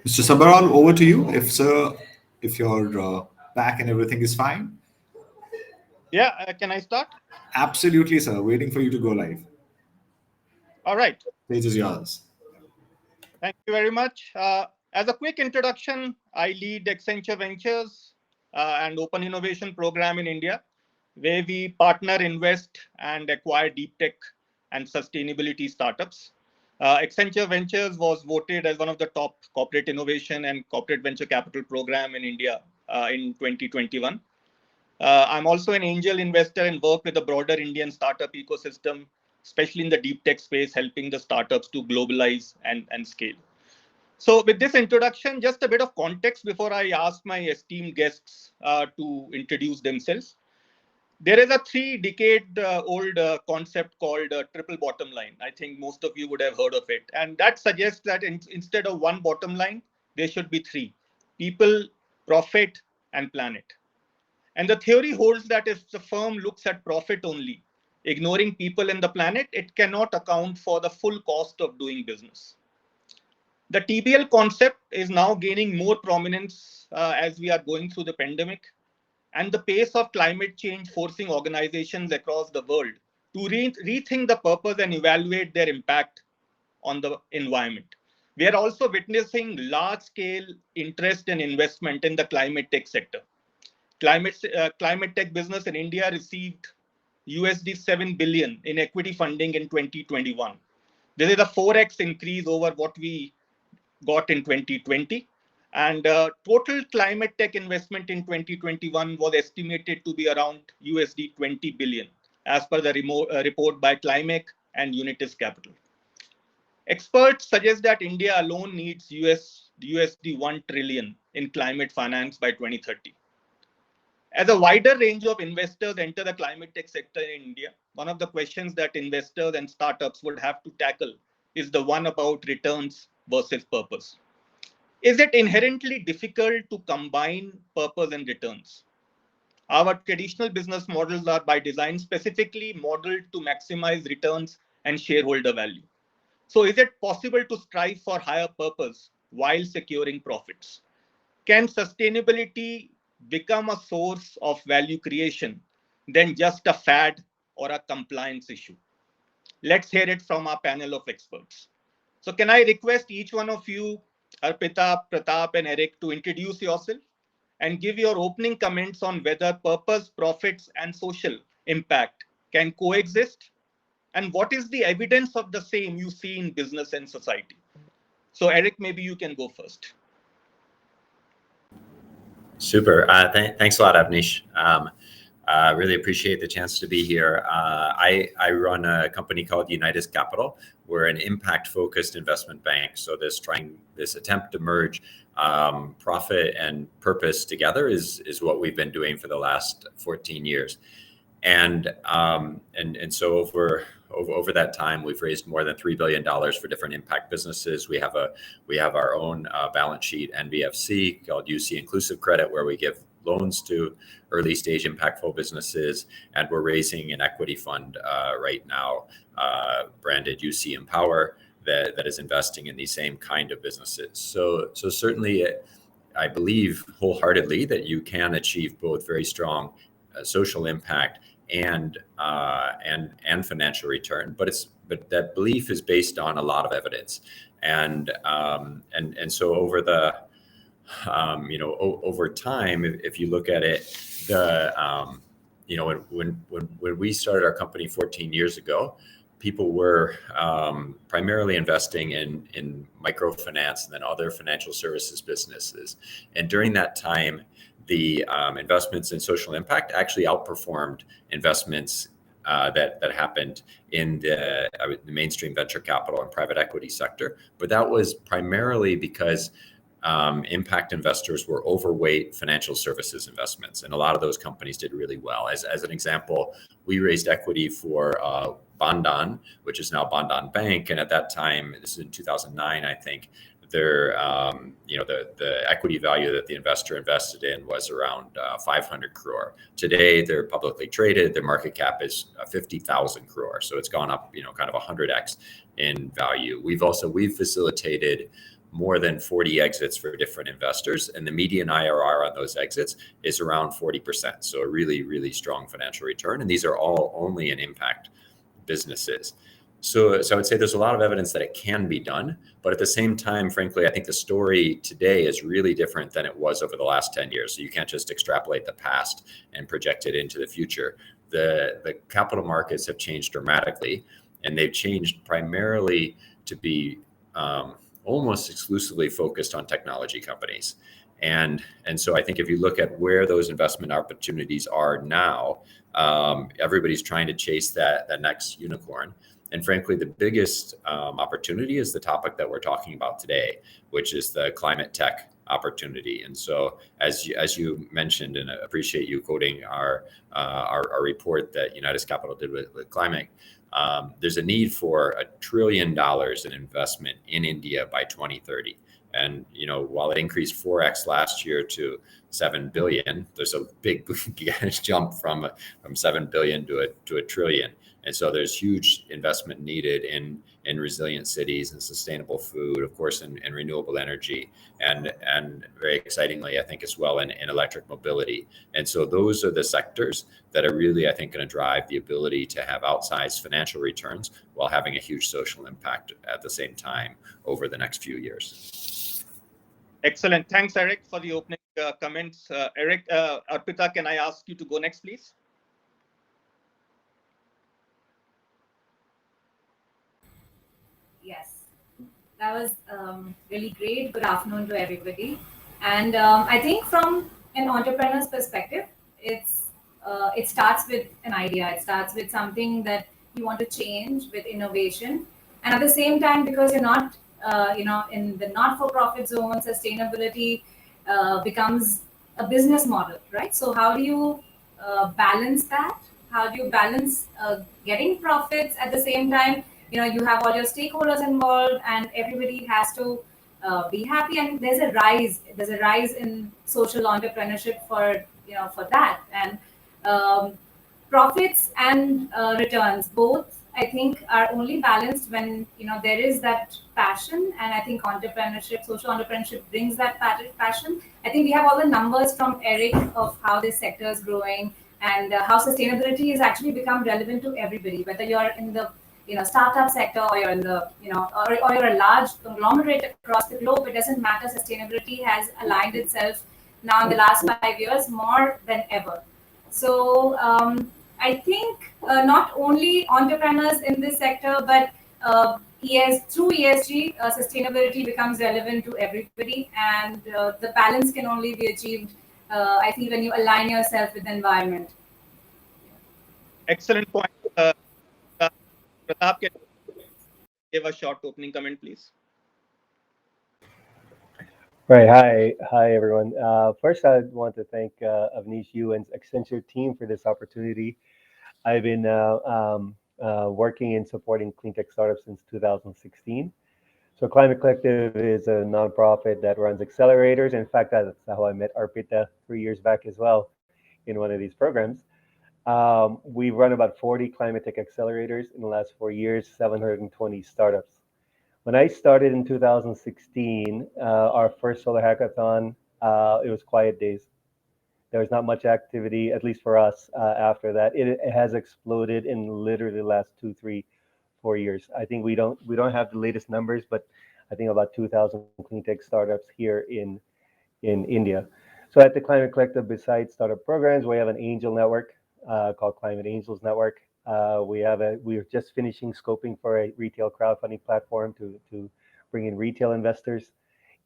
Mr. Sabharwal, over to you. If your back and everything is fine. Yeah, can I start? Absolutely, sir. Waiting for you to go live. All right. Stage is yours. Thank you very much. As a quick introduction, I lead Accenture Ventures and Open Innovation Program in India, where we partner, invest, and acquire deep tech and sustainability startups. Accenture Ventures was voted as one of the top corporate innovation and corporate venture capital program in India in 2021. I'm also an angel investor and work with the broader Indian startup ecosystem, especially in the deep tech space, helping the startups to globalize and scale. So with this introduction, just a bit of context before I ask my esteemed guests to introduce themselves. There is a 3-decade old concept called triple bottom line. I think most of you would have heard of it. And that suggests that instead of one bottom line, there should be 3: people, profit, and planet. And the theory holds that if the firm looks at profit only, ignoring people and the planet, it cannot account for the full cost of doing business. The TBL concept is now gaining more prominence as we are going through the pandemic and the pace of climate change forcing organizations across the world to rethink the purpose and evaluate their impact on the environment. We are also witnessing large-scale interest and investment in the climate tech sector. Climate tech business in India received USD 7 billion in equity funding in 2021. This is a 4x increase over what we got in 2020. And total climate tech investment in 2021 was estimated to be around USD 20 billion, as per the report by Climate and Unitus Capital. Experts suggest that India alone needs USD 1 trillion in climate finance by 2030. As a wider range of investors enter the climate tech sector in India, one of the questions that investors and startups would have to tackle is the one about returns versus purpose. Is it inherently difficult to combine purpose and returns? Our traditional business models are by design specifically modeled to maximize returns and shareholder value. So is it possible to strive for higher purpose while securing profits? Can sustainability become a source of value creation than just a fad or a compliance issue? Let's hear it from our panel of experts. So can I request each one of you, Arpita, Pratap, and Eric, to introduce yourself and give your opening comments on whether purpose, profits, and social impact can coexist? And what is the evidence of the same you see in business and society? So Eric, maybe you can go first. Super. Thanks a lot, Avnish. Really appreciate the chance to be here. I run a company called Unitus Capital. We're an impact-focused investment bank. So this attempt to merge profit and purpose together is what we've been doing for the last 14 years. And so over that time, we've raised more than $3 billion for different impact businesses. We have our own balance sheet NBFC called UC Inclusive Credit, where we give loans to early stage impactful businesses, and we're raising an equity fund right now, branded UC Empower, that is investing in these same kind of businesses. So certainly, I believe wholeheartedly that you can achieve both very strong social impact and financial return, but that belief is based on a lot of evidence, and so over the over time, if you look at it, when we started our company 14 years ago, people were primarily investing in microfinance and then other financial services businesses, and during that time, the investments in social impact actually outperformed investments that happened in the mainstream venture capital and private equity sector. But that was primarily because impact investors were overweight financial services investments, and a lot of those companies did really well. As an example, we raised equity for Bandhan, which is now Bandhan Bank, and at that time, this is in 2009, I think, their the equity value that the investor invested in was around 500 crore. Today, they're publicly traded. Their market cap is 50,000 crore, so it's gone up kind of 100x in value. We've facilitated more than 40 exits for different investors, and the median IRR on those exits is around 40%. So a really, really strong financial return, and these are all only in impact businesses. So I would say there's a lot of evidence that it can be done, but at the same time, frankly, I think the story today is really different than it was over the last 10 years. So you can't just extrapolate the past and project it into the future. The capital markets have changed dramatically, and they've changed primarily to be almost exclusively focused on technology companies. And so I think if you look at where those investment opportunities are now, everybody's trying to chase that next unicorn. And frankly, the biggest opportunity is the topic that we're talking about today, which is the climate tech opportunity. And so, as you mentioned, and I appreciate you quoting our report that Unitus Capital did with climate, there's a need for $1 trillion in investment in India by 2030. And while it increased 4x last year to 7 billion, there's a big jump from 7 billion to a trillion. And so there's huge investment needed in resilient cities and sustainable food, of course, in renewable energy, and very excitingly, I think as well in electric mobility. And so those are the sectors that are really, I think, going to drive the ability to have outsized financial returns while having a huge social impact at the same time over the next few years. Excellent. Thanks, Eric, for the opening comments. Eric, Arpita, can I ask you to go next, please? Yes, that was really great. Good afternoon to everybody. And I think from an entrepreneur's perspective, it starts with an idea. It starts with something that you want to change with innovation. And at the same time, because you're not, in the not-for-profit zone, sustainability becomes a business model, right? So how do you balance that? How do you balance getting profits at the same time? You have all your stakeholders involved, and everybody has to be happy. And there's a rise in social entrepreneurship for that. And profits and returns both, I think, are only balanced when there is that passion. And I think social entrepreneurship brings that passion. I think we have all the numbers from Eric of how this sector is growing, and how sustainability has actually become relevant to everybody, whether you're in the startup sector, or you're in the or you're a large conglomerate across the globe. It doesn't matter. Sustainability has aligned itself now in the last 5 years more than ever. So I think not only entrepreneurs in this sector, but through ESG, sustainability becomes relevant to everybody, and the balance can only be achieved, I think, when you align yourself with the environment. Excellent point. Pratap, can you give a short opening comment, please? Right. Hi, everyone. First, I want to thank Avnish, you and Accenture team for this opportunity. I've been working in supporting clean tech startups since 2016. So Climate Collective is a nonprofit that runs accelerators. In fact, that's how I met Arpita 3 years back as well in one of these programs. We've run about 40 climate tech accelerators in the last 4 years, 720 startups. When I started in 2016, our first solar hackathon, it was quiet days. There was not much activity, at least for us, after that. It has exploded in literally the last 2, 3, 4 years. I think we don't have the latest numbers, but I think about 2,000 clean tech startups here in India. So at the Climate Collective, besides startup programs, we have an angel network called Climate Angels Network. We're just finishing scoping for a retail crowdfunding platform to bring in retail investors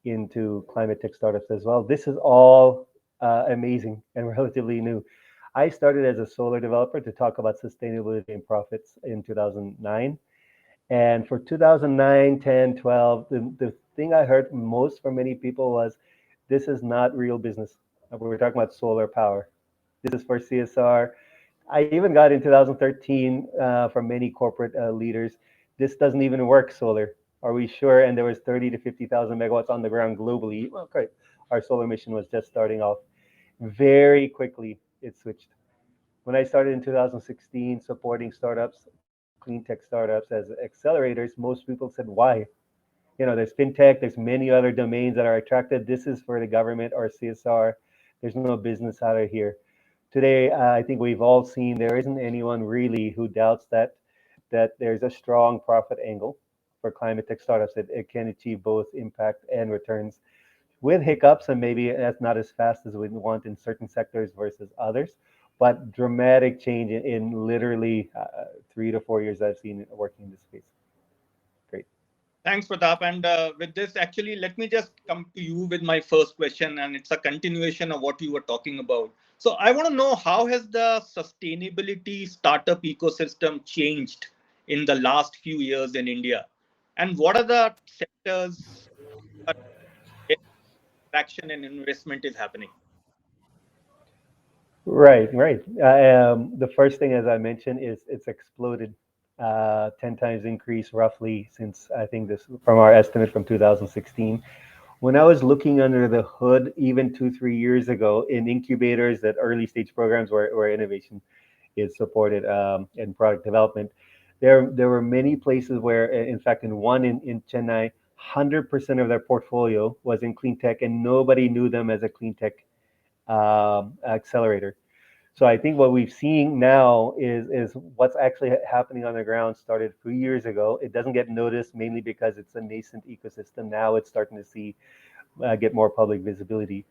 into climate tech startups as well. This is all amazing and relatively new. I started as a solar developer to talk about sustainability and profits in 2009. And for 2009, 10, 12, the thing I heard most from many people was, this is not real business. We're talking about solar power. This is for CSR. I even got in 2013 from many corporate leaders, this doesn't even work, solar. Are we sure? And there was 30 to 50,000 megawatts on the ground globally. Well, great. Our solar mission was just starting off. Very quickly, it switched. When I started in 2016 supporting startups, clean tech startups as accelerators, most people said, why? there's fintech, there's many other domains that are attracted. This is for the government or CSR. There's no business out of here. Today, I think we've all seen there isn't anyone really who doubts that there's a strong profit angle for climate tech startups, that it can achieve both impact and returns with hiccups, and maybe that's not as fast as we want in certain sectors versus others, but dramatic change in literally 3 to 4 years I've seen working in this space. Great. Thanks, Pratap. And with this, actually, let me just come to you with my first question, and it's a continuation of what you were talking about. So I want to know, how has the sustainability startup ecosystem changed in the last few years in India? And what are the sectors where traction and investment is happening? Right. The first thing, as I mentioned, is it's exploded, 10 times increase roughly since, I think, this from our estimate from 2016. When I was looking under the hood, even 2, 3 years ago, in incubators, that early stage programs where innovation is supported, and product development, there were many places where, in fact, in one in Chennai, 100% of their portfolio was in clean tech, and nobody knew them as a clean tech accelerator. So I think what we've seen now is what's actually happening on the ground started 3 years ago. It doesn't get noticed mainly because it's a nascent ecosystem. Now it's starting to see get more public visibility.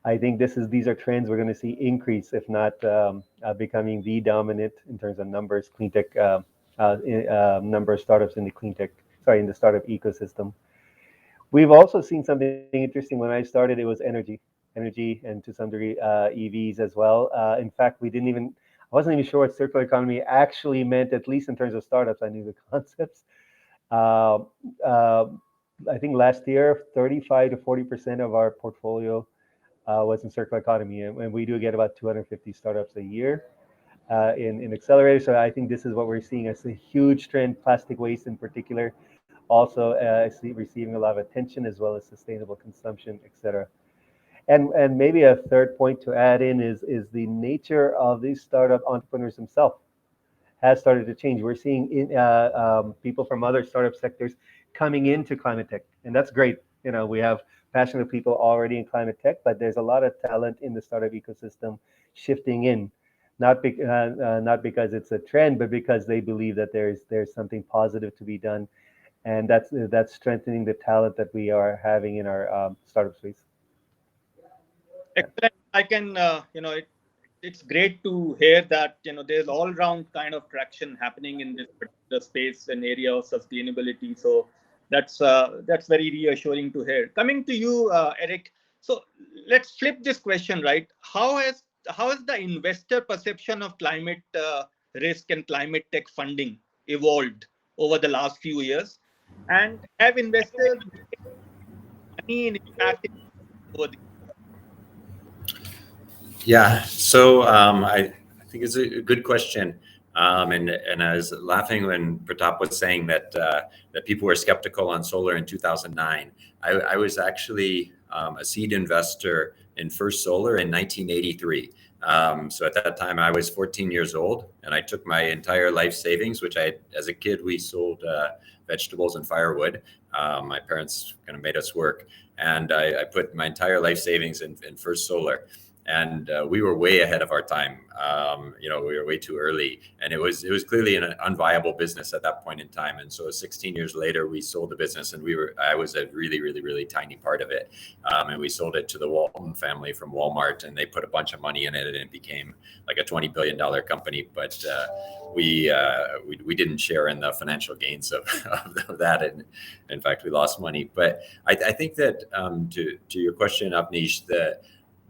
I think these are trends we're going to see increase, if not becoming the dominant in terms of numbers, clean tech number of startups in in the startup ecosystem. We've also seen something interesting. When I started, it was energy, and to some degree EVs as well. In fact, I wasn't even sure what circular economy actually meant, at least in terms of startups. I knew the concepts. Uh, uh, I think last year, 35 to 40% of our portfolio was in circular economy, and we do get about 250 startups a year in Accelerator. So I think this is what we're seeing as a huge trend. Plastic waste, in particular, also receiving a lot of attention, as well as sustainable consumption, etc. And maybe a third point to add in is the nature of these startup entrepreneurs themselves has started to change. We're seeing people from other startup sectors coming into climate tech, and that's great. We have passionate people already in climate tech, but there's a lot of talent in the startup ecosystem shifting in, not because it's a trend, but because they believe that there's something positive to be done, and that's strengthening the talent that we are having in our startup space. Excellent. I can, it's great to hear that, there's all round kind of traction happening in this particular space and area of sustainability. So that's very reassuring to hear. Coming to you, Eric. So let's flip this question, right? How has the investor perception of climate risk and climate tech funding evolved over the last few years? And have investors made money in impact over the Yeah, so I think it's a good question, and I was laughing when Pratap was saying that people were skeptical on solar in 2009. I was actually a seed investor in First Solar in 1983. So at that time, I was 14 years old, and I took my entire life savings, which as a kid, we sold vegetables and firewood. My parents kind of made us work, and I put my entire life savings in First Solar. And we were way ahead of our time. We were way too early, and it was clearly an unviable business at that point in time. And so 16 years later, we sold the business, and I was a really, really, really tiny part of it. And we sold it to the Walton family from Walmart, and they put a bunch of money in it, and it became like a $20 billion company. But we didn't share in the financial gains of that, and in fact, we lost money. But I think that to your question, Avnish,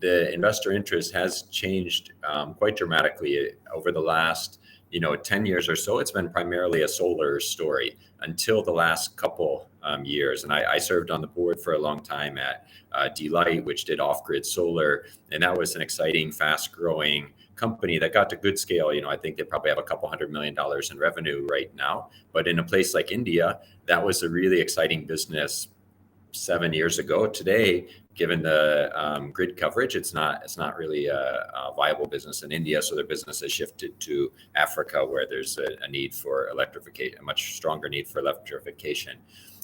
the investor interest has changed quite dramatically over the last 10 years or so. It's been primarily a solar story until the last couple years. And I served on the board for a long time at Delight, which did off-grid solar. And that was an exciting, fast-growing company that got to good scale. I think they probably have a couple $100 million in revenue right now. But in a place like India, that was a really exciting business 7 years ago. Today, given the grid coverage, it's not really a viable business in India. So their business has shifted to Africa, where there's a need for electrification, a much stronger need for electrification.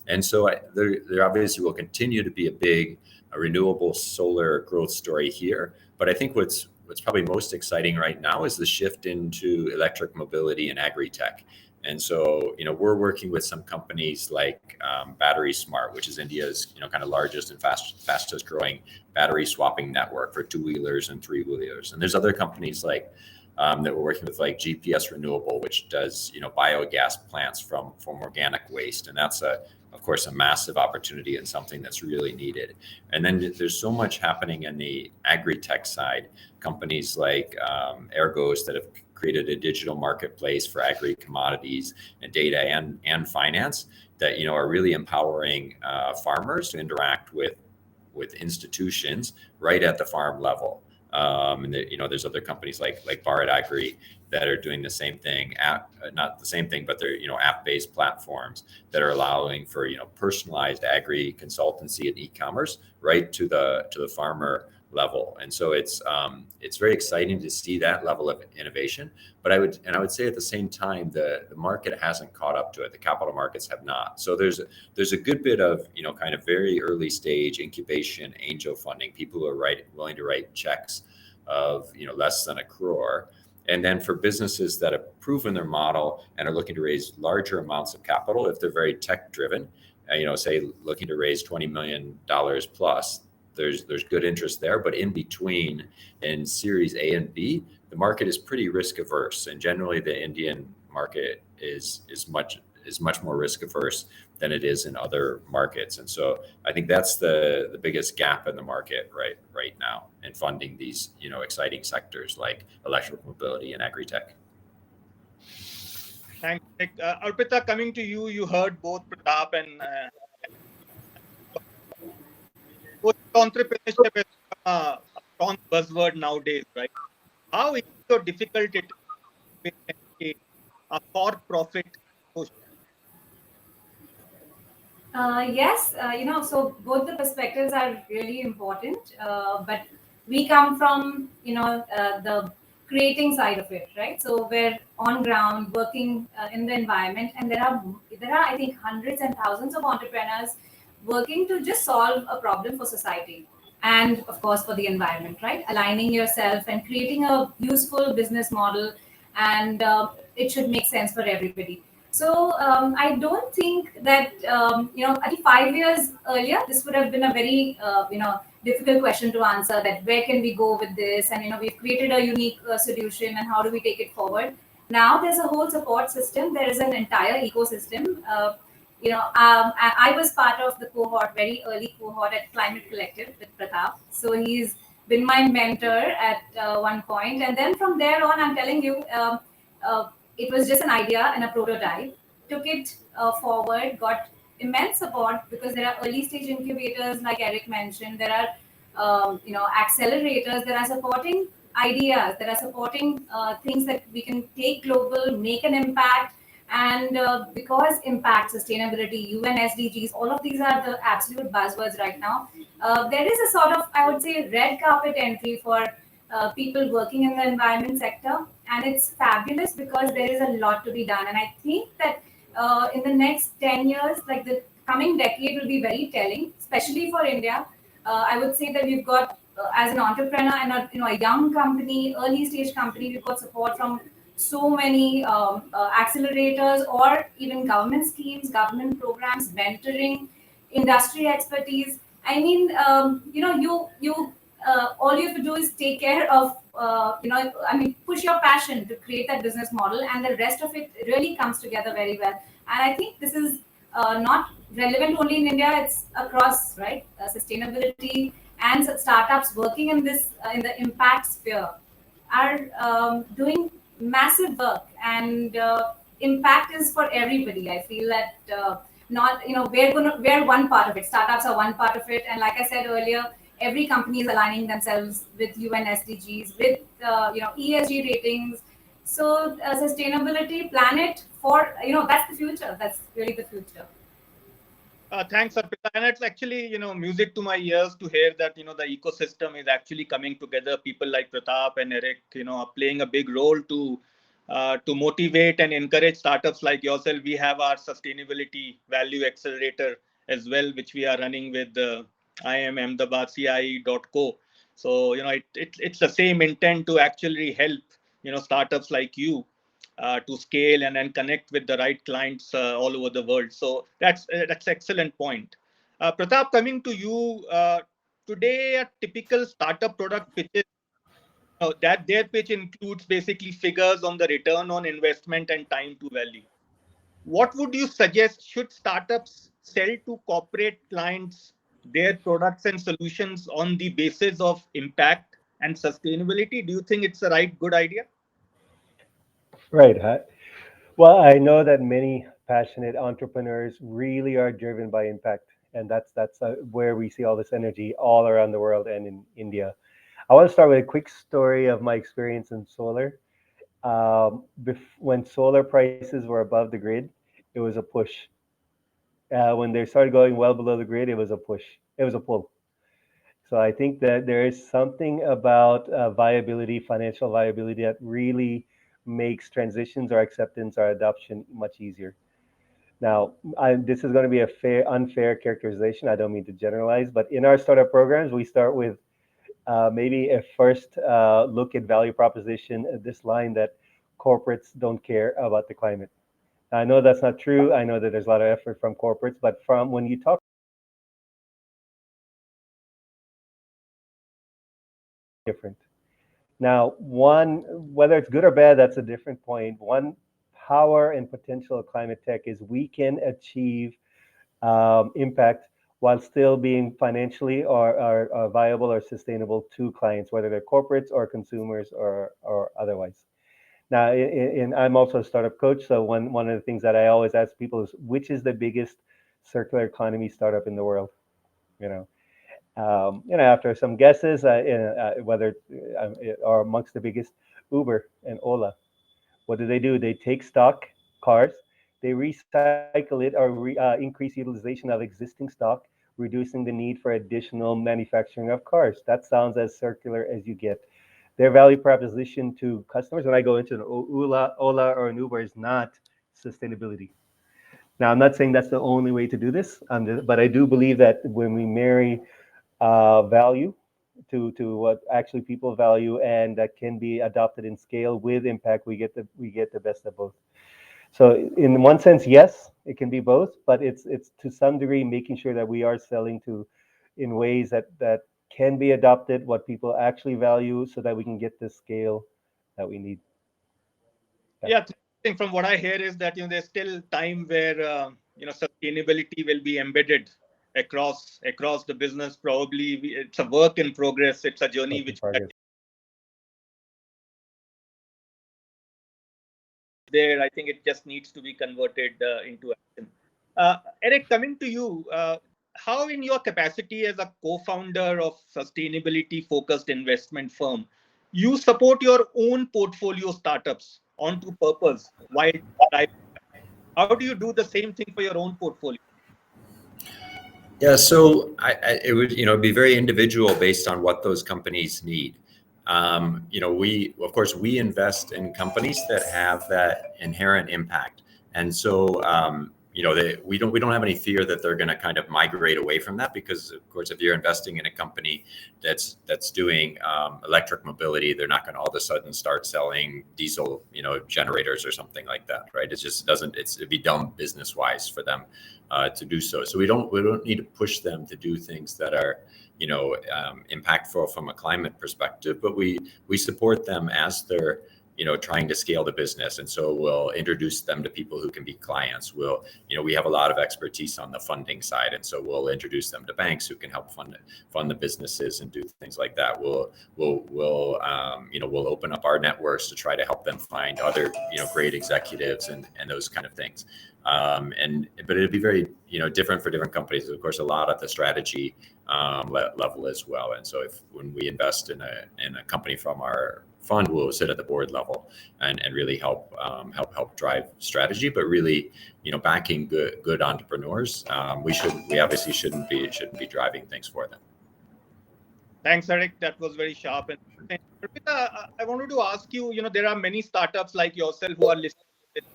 And so there obviously will continue to be a renewable solar growth story here. But I think what's probably most exciting right now is the shift into electric mobility and agri-tech. And so, we're working with some companies like Battery Smart, which is India's, kind of largest and fastest growing battery swapping network for 2-wheelers and 3-wheelers. And there's other companies like that we're working with, like GPS Renewable, which does, biogas plants from organic waste. And that's of course, a massive opportunity and something that's really needed. And then there's so much happening in the agri-tech side. Companies like Ergos that have created a digital marketplace for agri commodities and data and finance that are really empowering farmers to interact with institutions right at the farm level. And there's other companies like Bharat Agri that are doing the same thing, not the same thing, but they're app-based platforms that are allowing for personalized agri consultancy and e-commerce right to the farmer level. And so it's very exciting to see that level of innovation. But I would say at the same time the market hasn't caught up to it. The capital markets have not. So there's a good bit of kind of very early stage incubation, angel funding, people who are willing to write checks of less than $1 crore. And then for businesses that have proven their model and are looking to raise larger amounts of capital, if they're very tech driven, say looking to raise $20 million plus, there's good interest there. But in between, in Series A and B, the market is pretty risk averse, and generally the Indian market is much more risk averse than it is in other markets. And so I think that's the biggest gap in the market right now in funding these exciting sectors like electric mobility and agri-tech. Thanks. Arpita, coming to you, you heard both Pratap and entrepreneurship is a strong buzzword nowadays, right? How easy or difficult it is to a for-profit social? Yes, so both the perspectives are really important, but we come from, the creating side of it, right? So we're on ground working in the environment, and there are, I think, hundreds and thousands of entrepreneurs working to just solve a problem for society and, of course, for the environment, right? Aligning yourself and creating a useful business model, and it should make sense for everybody. So I don't think that, I think 5 years earlier, this would have been a very, difficult question to answer, that where can we go with this? And, we've created a unique solution, and how do we take it forward? Now there's a whole support system. There is an entire ecosystem. I was part of the cohort, very early cohort at Climate Collective with Pratap. So he's been my mentor at one point. And then from there on, I'm telling you, it was just an idea and a prototype. Took it forward, got immense support because there are early stage incubators, like Eric mentioned. There are, accelerators that are supporting ideas, that are supporting things that we can take global, make an impact. And because impact, sustainability, UN SDGs, all of these are the absolute buzzwords right now. There is a sort of, I would say, red carpet entry for people working in the environment sector. And it's fabulous because there is a lot to be done. And I think that in the next 10 years, like the coming decade will be very telling, especially for India. I would say that we've got, as an entrepreneur and a young company, early stage company, we've got support from so many accelerators or even government schemes, government programs, mentoring, industry expertise. I mean, all you have to do is take care of, push your passion to create that business model, and the rest of it really comes together very well. And I think this is not relevant only in India; it's across, right? Sustainability and startups working in this in the impact sphere are doing massive work, and impact is for everybody. I feel that we're one part of it. Startups are one part of it, and like I said earlier, every company is aligning themselves with UN SDGs, with ESG ratings. So sustainability, planet, for that's the future. That's really the future. Thanks, Arpita. And it's actually music to my ears to hear that the ecosystem is actually coming together. People like Pratap and Eric are playing a big role to to motivate and encourage startups like yourself. We have our sustainability value accelerator as well, which we are running with IMAhmedabadCIE.co. So, it's the same intent to actually help, startups like you to scale and then connect with the right clients all over the world. So that's excellent point. Pratap, coming to you, today a typical startup product pitches, that their pitch includes basically figures on the return on investment and time to value. What would you suggest? Should startups sell to corporate clients their products and solutions on the basis of impact and sustainability? Do you think it's a good idea? Right. Well, I know that many passionate entrepreneurs really are driven by impact, and that's where we see all this energy all around the world and in India. I want to start with a quick story of my experience in solar. When solar prices were above the grid, it was a push. When they started going well below the grid, it was a push. It was a pull. So I think that there is something about viability, financial viability, that really makes transitions or acceptance or adoption much easier. Now, this is going to be a unfair characterization. I don't mean to generalize, but in our startup programs, we start with maybe a first look at value proposition, this line that corporates don't care about the climate. I know that's not true. I know that there's a lot of effort from corporates, but from when you talk different. Now, one, whether it's good or bad, that's a different point. One power and potential of climate tech is we can achieve impact while still being financially or viable or sustainable to clients, whether they're corporates or consumers or otherwise. Now, I'm also a startup coach, so one of the things that I always ask people is, which is the biggest circular economy startup in the world? You know, after some guesses, whether or amongst the biggest, Uber and Ola. What do? They take stock cars, they recycle it or increase utilization of existing stock, reducing the need for additional manufacturing of cars. That sounds as circular as you get. Their value proposition to customers, when I go into an Ola or an Uber, is not sustainability. Now, I'm not saying that's the only way to do this, but I do believe that when we marry value to what actually people value and that can be adopted in scale with impact, we get the best of both. So in one sense, yes, it can be both, but it's to some degree making sure that we are selling to in ways that can be adopted, what people actually value, so that we can get the scale that we need. Yeah, I think from what I hear is that there's still time where sustainability will be embedded across the business. Probably it's a work in progress. It's a journey which there. I think it just needs to be converted into action. Eric, coming to you, how in your capacity as a co-founder of sustainability-focused investment firm, you support your own portfolio startups onto purpose while driving? How do you do the same thing for your own portfolio? Yeah, so it would be very individual based on what those companies need. We invest in companies that have that inherent impact, and so we don't have any fear that they're going to kind of migrate away from that, because of course, if you're investing in a company that's doing electric mobility, they're not going to all of a sudden start selling diesel generators or something like that, right? It just doesn't. It'd be dumb business wise for them to do so. So we don't need to push them to do things that are impactful from a climate perspective, but we support them as they're trying to scale the business. And so we'll introduce them to people who can be clients. We have a lot of expertise on the funding side. And so we'll introduce them to banks who can help fund the businesses and do things like that. We'll open up our networks to try to help them find other, great executives and those kind of things. But it'd be very, different for different companies. Of course, a lot at the strategy level as well. And so when we invest in a company from our fund, will sit at the board level and really help drive strategy, but really, backing good entrepreneurs. We obviously shouldn't be driving things for them. Thanks, Eric. That was very sharp. And Arpita, I wanted to ask you, there are many startups like yourself who are listening to this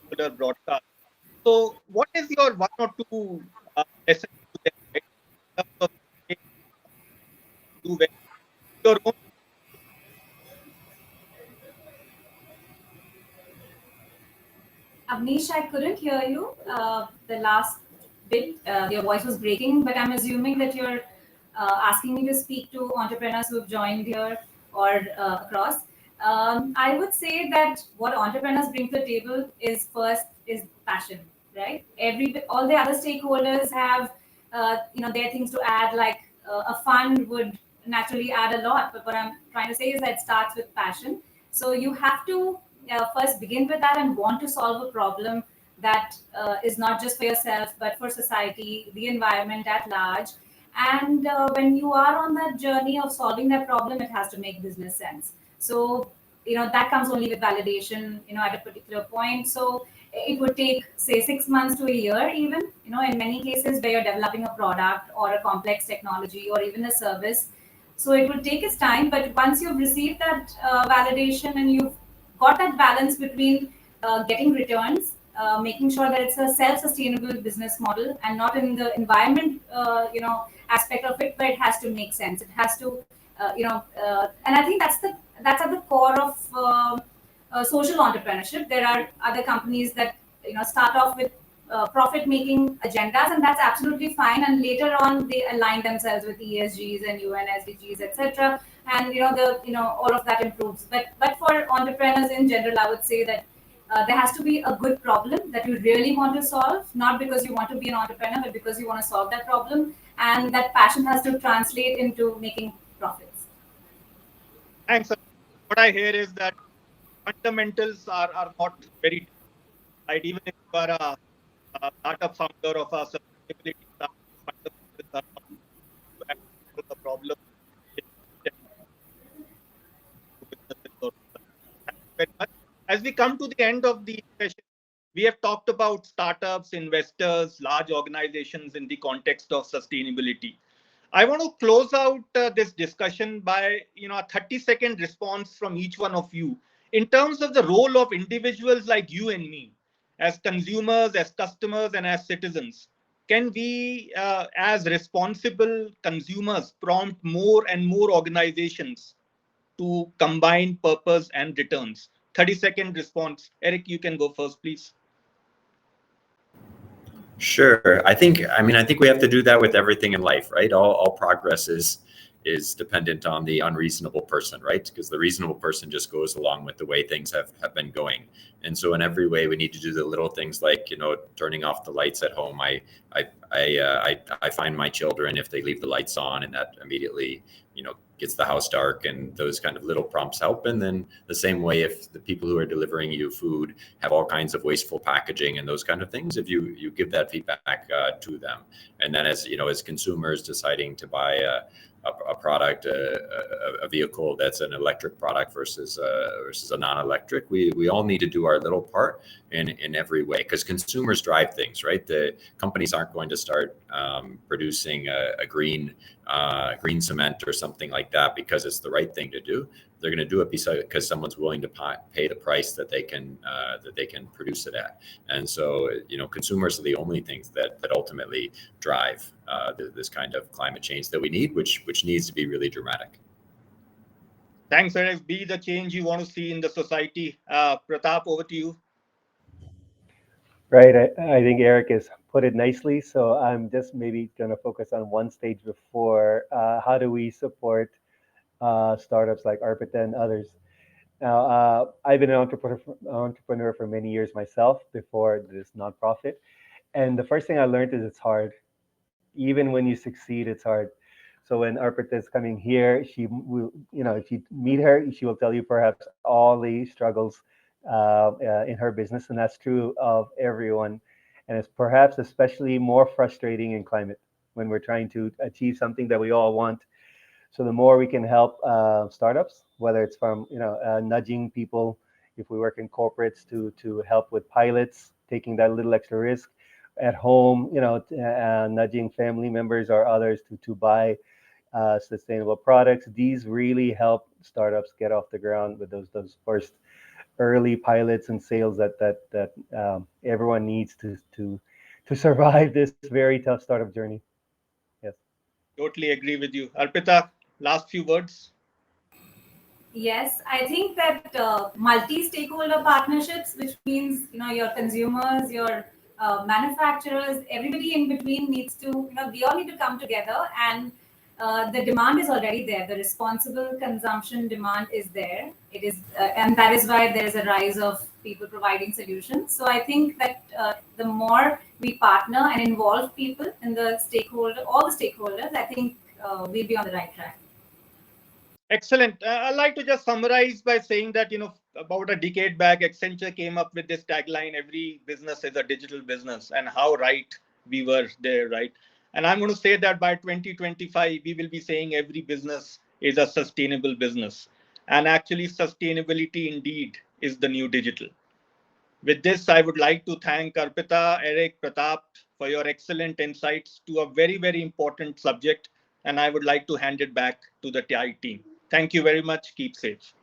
particular broadcast. So what is your one or two lessons to them, right? In terms of do well, your own. Avnish, I couldn't hear you. The last bit, your voice was breaking, but I'm assuming that you're asking me to speak to entrepreneurs who've joined here or across. I would say that what entrepreneurs bring to the table is first is passion, right? All the other stakeholders have, their things to add. Like a fund would naturally add a lot, but what I'm trying to say is that it starts with passion. So you have to first begin with that and want to solve a problem that is not just for yourself but for society, the environment at large. And when you are on that journey of solving that problem, it has to make business sense. So that comes only with validation at a particular point. So it would take, say, 6 months to a year, even in many cases where you're developing a product or a complex technology or even a service. So it will take its time, but once you've received that validation and you've got that balance between getting returns, making sure that it's a self-sustainable business model and not in the environment, aspect of it, but it has to make sense. It has to, and I think that's at the core of social entrepreneurship. There are other companies that start off with profit-making agendas, and that's absolutely fine. And later on, they align themselves with ESGs and UN SDGs, etc. And all of that improves. But for entrepreneurs in general, I would say that there has to be a good problem that you really want to solve, not because you want to be an entrepreneur, but because you want to solve that problem, and that passion has to translate into making profits. Thanks. What I hear is that fundamentals are not very right. Even if you are a startup founder of a sustainability startup, fundamentals are not to tackle the problem. Very much. As we come to the end of the session, we have talked about startups, investors, large organizations in the context of sustainability. I want to close out this discussion by a 30-second response from each one of you in terms of the role of individuals like you and me as consumers, as customers, and as citizens. Can we, as responsible consumers, prompt more and more organizations to combine purpose and returns? 30-second response. Eric, you can go first, please. Sure. I think we have to do that with everything in life, right? All progress is dependent on the unreasonable person, right? Because the reasonable person just goes along with the way things have been going. And so in every way, we need to do the little things like, turning off the lights at home. I find my children, if they leave the lights on, and that immediately, gets the house dark, and those kind of little prompts help. And then the same way, if the people who are delivering you food have all kinds of wasteful packaging and those kind of things, if you give that feedback to them, and then as consumers deciding to buy a product, a vehicle that's an electric product versus a non-electric, we all need to do our little part in every way, because consumers drive things, right? The companies aren't going to start producing a green cement or something like that because it's the right thing to do. They're going to do it because someone's willing to pay the price that they can produce it at. And so, consumers are the only things that ultimately drive this kind of climate change that we need, which needs to be really dramatic. Thanks, Eric. Be the change you want to see in the society. Pratap, over to you. Right. I think Eric has put it nicely. So I'm just maybe going to focus on one stage before. How do we support startups like Arpita and others? Now, I've been an entrepreneur for many years myself before this nonprofit. And the first thing I learned is it's hard. Even when you succeed, it's hard. So when Arpita is coming here, she will, if you meet her, she will tell you perhaps all the struggles in her business, and that's true of everyone. And it's perhaps especially more frustrating in climate when we're trying to achieve something that we all want. So the more we can help startups, whether it's from nudging people, if we work in corporates, to help with pilots, taking that little extra risk at home, nudging family members or others to buy sustainable products. These really help startups get off the ground with those first early pilots and sales that everyone needs to survive this very tough startup journey. Yes. Totally agree with you. Arpita, last few words. Yes, I think that multi-stakeholder partnerships, which means your consumers, your manufacturers, everybody in between needs to we all need to come together, and the demand is already there. The responsible consumption demand is there. It is, and that is why there is a rise of people providing solutions. So I think that the more we partner and involve people in the all the stakeholders, I think we'll be on the right track. Excellent. I'd like to just summarize by saying that, about a decade back, Accenture came up with this tagline, every business is a digital business, and how right we were there, right? And I'm going to say that by 2025, we will be saying every business is a sustainable business. And actually, sustainability indeed is the new digital. With this, I would like to thank Arpita, Eric, Pratap for your excellent insights to a very, very important subject. And I would like to hand it back to the TI team. Thank you very much. Keep safe.